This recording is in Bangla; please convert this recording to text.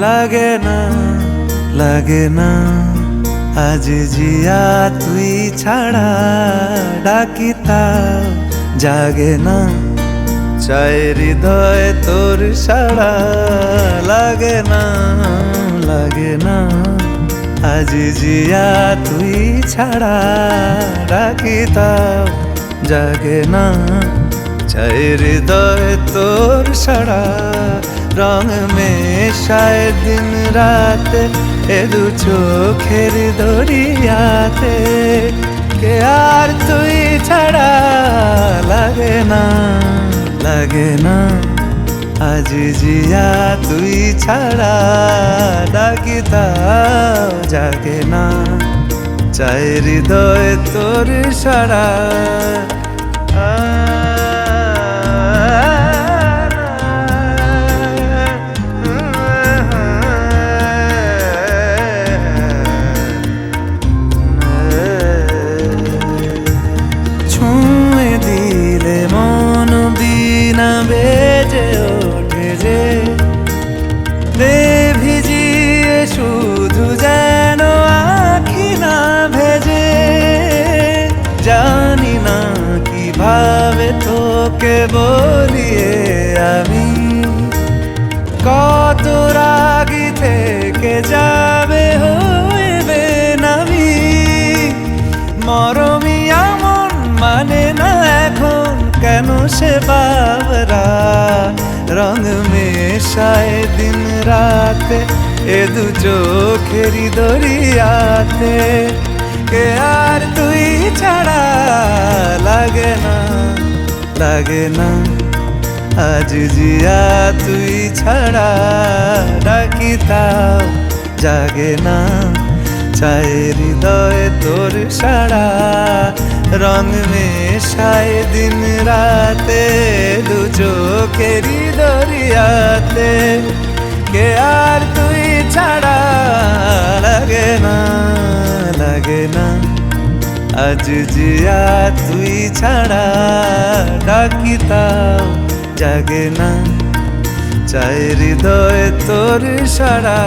লাগে না লাগে না আজ জিয়া তুই ছাড়া ডাকি তাও জাগে না চায় হৃদয় তোর সাড়া লাগে না লাগে না আজ জিয়া তুই ছাড়া ডাকি তাও জাগে না চায় হৃদয় তোর সাড়া রং মেশায় দিন রাত এ দু চোখের দরিয়াতে কে আর তুই ছাড়া লাগে না লাগে না আজ জিয়া তুই ছাড়া ডাকি তাও জাগে না চায় হৃদয় তোর সাড়া ছুঁয়ে দিলে মন বিনা বেজে ওঠে যে দে ভিজিয়ে শুধু যেন আখি না ভেজে জানি না কিভাবে তোকে বলিয়ে আমি কত রাগি থেকে যাবে হইবে নামি মরমি আমন মানে না এখন কেন সে বাবরা রং মেশায় দিন রাতে এ দু চোখেরি দরিয়াতে কে আর তুই ছাড়া লাগে না লাগে না আজ জিয়া তুই ছাড়া ডাকি তাও জাগে না চায় হৃদয় তোর সাড়া রং মেশায় দিন রাতে দু চোখেরি দরিয়াতে কে আর তুই ছাড়া লাগে না লাগে না আজ জিয়া তুই ছাড়া ডাকি তাও জাগে না চায় হৃদয় তোর সাড়া